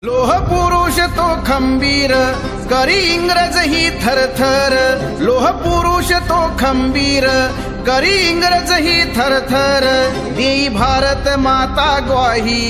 लोह पुरुष तो खंबीर करी इंग्रज ही थरथर। लोह पुरुष तो खंबीर करी इंग्रज ही थरथर। देई भारत माता ग्वाही,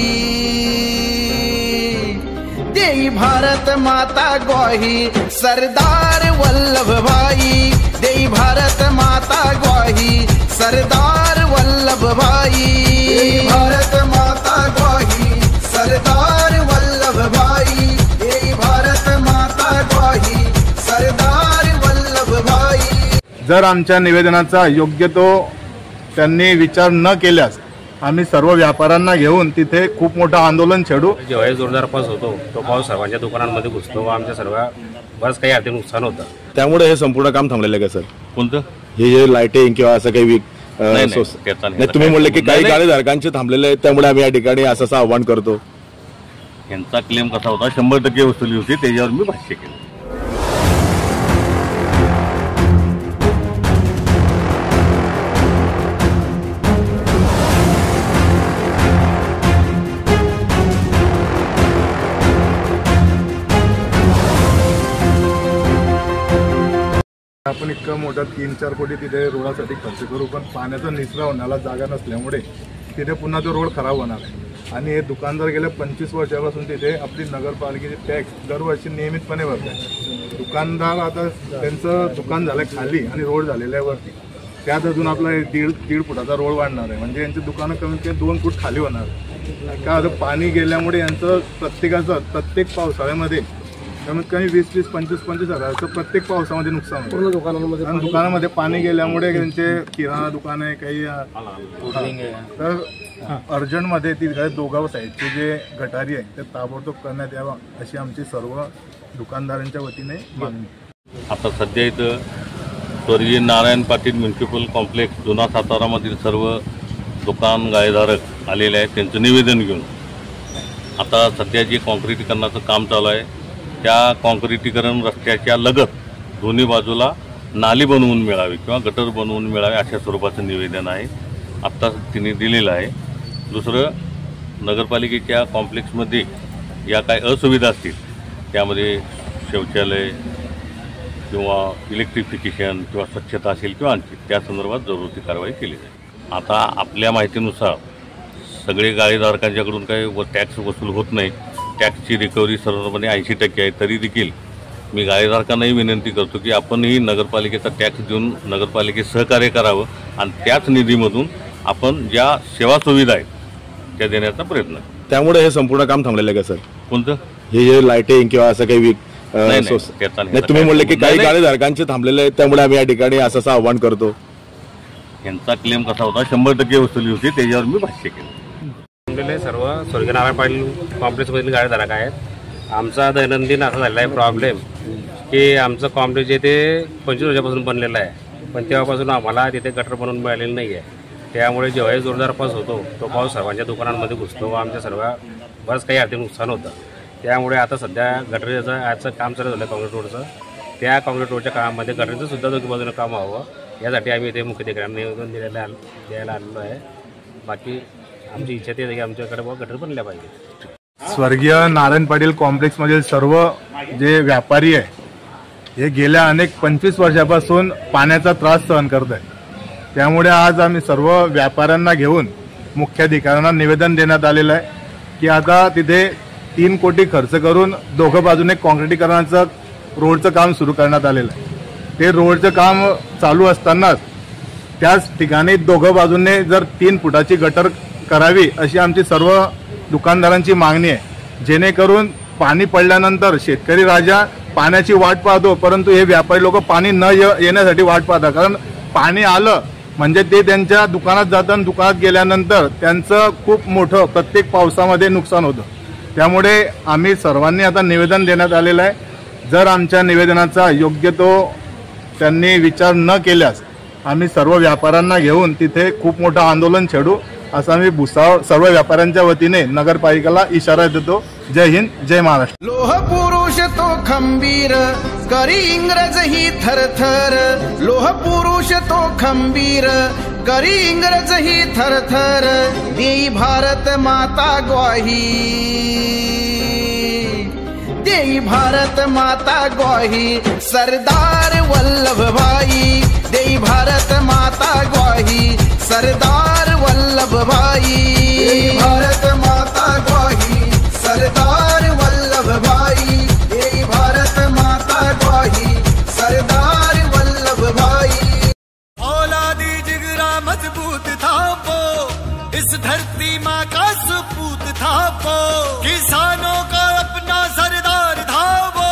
देई भारत माता ग्वाही। सरदार वल्लभ भाई, देई भारत माता ग्वाही। सरदार वल्लभ भाई, देई भारत माता ग्वाही। सरदार वल्लभ भाई, देई भारत माता ग्वाही। सरदार वल्लभ भाई। जर आमच्या निवेदनाचा योग्य तो त्यांनी विचार न केल्यास आम्ही सर्व व्यापाऱ्यांना घेऊन तिथे खूप मोठं आंदोलन छेडू। जेव्हा जोरदार पाऊस होतो तो पाऊस सर्वांच्या दुकानांमध्ये घुसतो व आमच्या सर्व बरंच काही आर्थिक नुकसान होतं। त्यामुळे हे संपूर्ण काम थांबलेलं आहे का सर? कोणतं हे जे लाइटिंग किंवा असं काही नाही, तुम्ही म्हणले की काही गाडीधारकांचे थांबलेले आहेत त्यामुळे आम्ही या ठिकाणी असं आव्हान करतो। यांचा क्लेम कसा होता 100% वसुली होती, त्याच्यावर मी भाष्य केलं। आपण इतकं मोठं 3-4 कोटी तिथे रोडासाठी खर्च करू, पण पाण्याचा निचरा होण्याला जागा नसल्यामुळे तिथे पुन्हा तो रोड खराब होणार आहे। आणि हे दुकानदार गेल्या 25 वर्षापासून तिथे आपली नगरपालिकेचे टॅक्स दरवर्षी नियमितपणे भरतात। दुकानदार आता त्यांचं दुकान झालं खाली आणि रोड झालेलं आहे वरती, त्यात अजून आपला 1.5 फुटाचा रोड वाढणार आहे, म्हणजे यांची दुकानं कमीत कमी 2 फूट खाली होणार आहे। का आता पाणी गेल्यामुळे यांचं प्रत्येकाचं प्रत्येक पावसाळ्यामध्ये कमीत कमी 20-25 हजाराचं प्रत्येक पावसामध्ये नुकसान होतं पूर्ण दुकानांमध्ये। आणि दुकानामध्ये पाणी गेल्यामुळे त्यांचे किराणा दुकान आहे, काही तर अर्जंटमध्ये तिथे दोघा साईडचे जे गटारी आहे ते ताबडतोब करण्यात यावा अशी आमची सर्व दुकानदारांच्या वतीने मागणी। आता सध्या इथं स्वर्गीय नारायण पाटील म्युनिसिपल कॉम्प्लेक्स जुना सातारामधील सर्व दुकान गाळेधारक आलेले आहेत, त्यांचं निवेदन घेऊन आता सध्या जे कॉन्क्रिटीकरणाचं काम चालू आहे त्या कॉन्क्रिटीकरण रस्त्याच्या लगत दोन्ही बाजूला नाली बनवून मिळावी किंवा गटर बनवून मिळावे अशा स्वरूपाचं निवेदन आहे, आत्ता तिने दिलेलं आहे। दुसरं, नगरपालिकेच्या कॉम्प्लेक्समध्ये या काय असुविधा असतील त्यामध्ये शौचालय किंवा इलेक्ट्रिफिकेशन किंवा स्वच्छता असेल किंवा आणखी त्या संदर्भात जरुरी कारवाई केली जाईल। आता आपल्या माहितीनुसार सगळे गाळेधारकांच्याकडून काही टॅक्स वसूल होत नाही, टॅक्सची रिकव्हरी सर्वपणे 80% आहे। तरी देखील मी गाळेधारकांनाही विनंती करतो की आपणही नगरपालिकेचा टॅक्स देऊन नगरपालिकेत सहकार्य करावं आणि त्याच निधीमधून आपण ज्या सेवा सुविधा आहेत त्या देण्याचा प्रयत्न। त्यामुळे हे संपूर्ण काम थांबलेलं आहे का सर? कोणतं? हे जे लाइटिंग किंवा असं काही नाही, तुम्ही म्हणले की काही गाडीधारकांचे थांबलेले आहेत त्यामुळे आम्ही या ठिकाणी असं आव्हान करतो। यांचा क्लेम कसा होता 100% वसुली होती, त्याच्यावर मी भाष्य केलं। सर्व स्वर्गीय नारायण पाटील कॉम्प्लेक्समधील गाडीधारक आहेत। आमचा दैनंदिन असा झालेला आहे प्रॉब्लेम की आमचं कॉम्प्लेक्स जे ते 25 वर्षापासून बनलेलं आहे, पण तेव्हापासून आम्हाला तिथे गटर बनवून मिळालेलं नाही आहे। त्यामुळे जेव्हा जोरदार पाऊस होतो तो पाऊस सर्वांच्या दुकानांमध्ये घुसतो व आमच्या सर्व बरंच काही आर्थिक नुकसान होतं। त्यामुळे आता सध्या गटरीचं काम चालू झालं कॉन्क्रीट रोडचं, त्या कॉन्क्रीट रोडच्या कामामध्ये गटरीचं सुद्धा दोन्ही बाजूनं काम व्हावं यासाठी आम्ही इथे मुख्याधिकाऱ्यांना निवेदन द्यायला आलेलो आहे। बाकी आमची इच्छा ते की आमच्याकडे गटर बनल्या पाहिजे। स्वर्गीय नारायण पाटील कॉम्प्लेक्समधील सर्व जे व्यापारी आहे हे गेल्या अनेक 25 वर्षापासून पाण्याचा त्रास सहन करत आहे। त्यामुळे आज आम्ही सर्व व्यापाऱ्यांना घेऊन मुख्याधिकाऱ्यांना निवेदन देण्यात आलेलं आहे की आता तिथे 3 कोटी खर्च करून दोघं बाजूने कॉन्क्रिटीकरणाचं रोडचं काम सुरू करण्यात आलेलं आहे। ते रोडचं काम चालू असतानाच त्याच ठिकाणी दोघं बाजूने जर 3 फुटाची गटर करावी अशी आमची सर्व दुकानदारांची मागणी आहे, जेणेकरून पाणी पडल्यानंतर शेतकरी राजा पाण्याची वाट पाहतो, परंतु हे व्यापारी लोक पाणी न येण्यासाठी वाट पाहतात। कारण पाणी आलं म्हणजे ते त्यांच्या दुकानात जातात, दुकानात गेल्यानंतर त्यांचं खूप मोठं प्रत्येक पावसामध्ये नुकसान होतं। त्यामुळे आम्ही सर्वांनी आता निवेदन देण्यात आलेलं आहे। जर आमच्या निवेदनाचा योग्य तो त्यांनी विचार न केल्यास आम्ही सर्व व्यापाऱ्यांना घेऊन तिथे खूप मोठं आंदोलन छेडू असं आम्ही भुसावळ सर्व व्यापाऱ्यांच्या वतीने नगरपालिकेला इशारा देतो। जय हिंद, जय महाराष्ट्र। लोह पुरुष तो खंबीर करी इंग्रज ही थरथर। लोह पुरुष तो खंबीर करी इंग्रज ही थरथर। देई भारत माता ग्वाही। देई भारत माता ग्वाही सरदार वल्लभ भाई, देई भारत माता ग्वाही सरदार वल्लभ भाई, देई भारत माता ग्वाही सरदार वल्लभ भाई, देई भारत माता ग्वाही सरदार वल्लभ भाई। औलादी जिगरा मजबूत था वो, इस धरती माँ का सपूत था वो, किसानों का अपना सरदार था वो,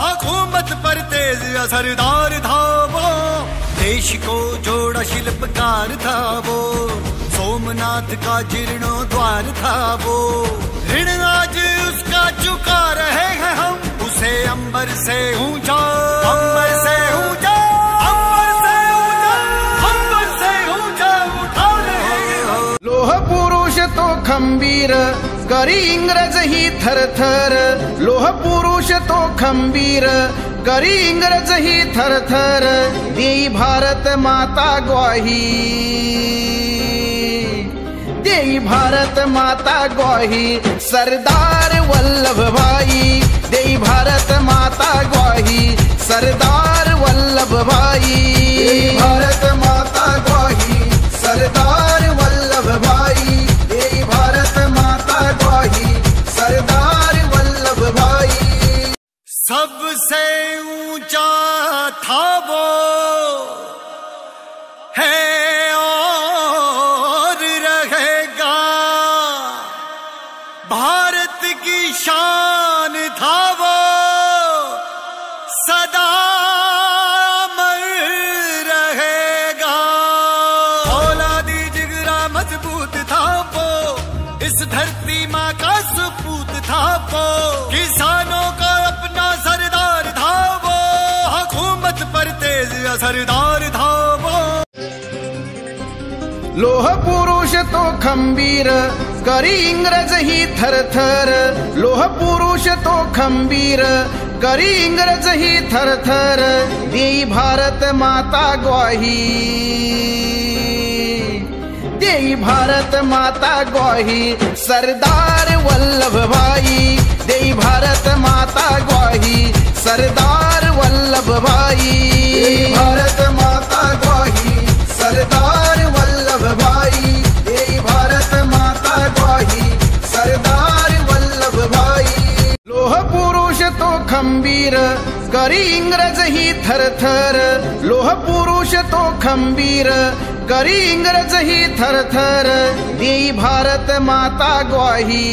हुकूमत पर तेज असरदार था वो, देश को जोड़ा शिल्पकार था वो, सोमनाथ का जीर्णोद्वार था वो, ऋण आज उसका चुका रहे हैं हम, उसे अंबर से ऊंचा, अंबर से ऊंचा, अंबर से ऊंचा, अंबर से ऊंचा उठा रहे हैं। लोह पुरुष तो खंबीर करी इंग्रज ही थरथर, लोह पुरुष तो खंबीर करी इंग्रज ही थरथर, देई भारत माता ग्वाही, देई भारत माता ग्वाही सरदार वल्लभ भाई, देई भारत माता ग्वाही सरदार वल्लभ भाई, देई भारत माता ग्वाही सरदार वल्लभ भाई, देई भारत माता ग्वाही सरदार वल्लभ भाई। सबसे ऊंचा था वो है और रहेगा, भारत की शान था वो सदा अमर रहेगा। औलादी जिगरा मजबूत था वो, इस धरती माँ का सपूत था वो, किसानों का अपना सरदार था वो, हुकूमत पर तेज असरदार था वो। लोह पुरुष तो खंबीर करी इंग्रज ही थरथर, लोह पुरुष तो खंबीर करी इंग्रज ही थरथर, देई भारत माता ग्वाही, देई भारत माता ग्वाही सरदार वल्लभ भाई, देई भारत माता ग्वाही सरदार वल्लभ भाई, देई भारत माता ग्वाही सरदार वल्लभ भाई, देई भारत माता ग्वाही सरदार वल्लभ भाई। लोह पुरुष तो खंबीर करी इंग्रज ही थरथर, लोह पुरुष तो खंबीर करी इंग्रज ही थरथर, देई भारत माता ग्वाही,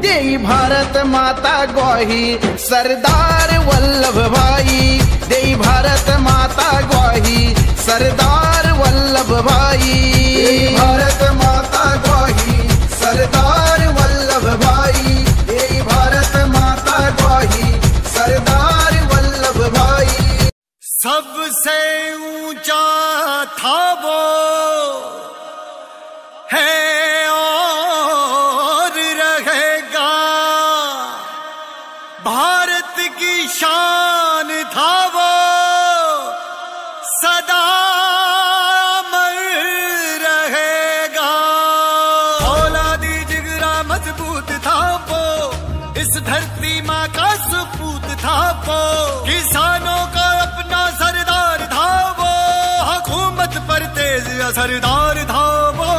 देई भारत माता ग्वाही सरदार वल्लभ भाई, देई भारत माता ग्वाही सरदार वल्लभ भाई, देई भारत माता ग्वाही सरदार वल्लभ भाई, देई भारत माता ग्वाही सरदार वल्लभ भाई। सबसे ऊंचा था वो है और रहेगा, भारत की शान था वो सदा अमर रहेगा। औलादी जिगरा मजबूत था वो, इस धरती माँ का सपूत था वो, किसानों का अपना सरदार था वो, हुकूमत पर तेज असरदार था वो।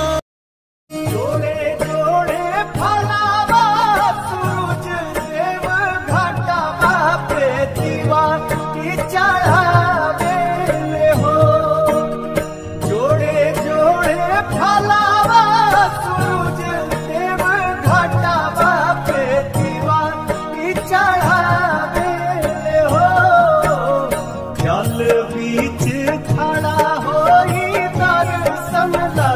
जोड़े जोड़े फलावा सूरज देव घाटा पे दीवान की चढ़ावे हो, जोड़े जोड़े फलावा सूरज देव घाटा पे दीवान की चढ़ावे हो, जल बीच खड़ा होई दर्शन ला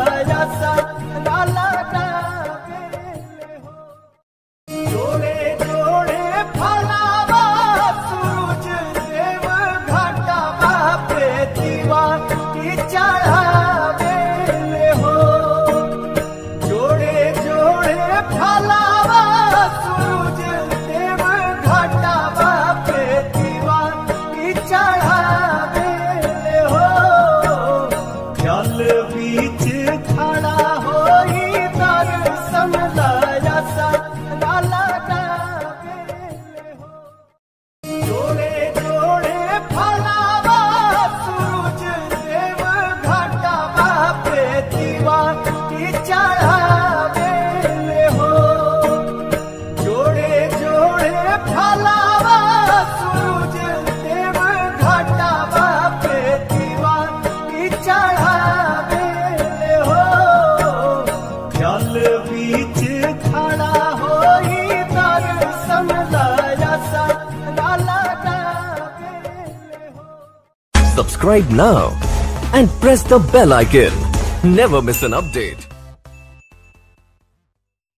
subscribe now and press the bell icon. Never miss an update.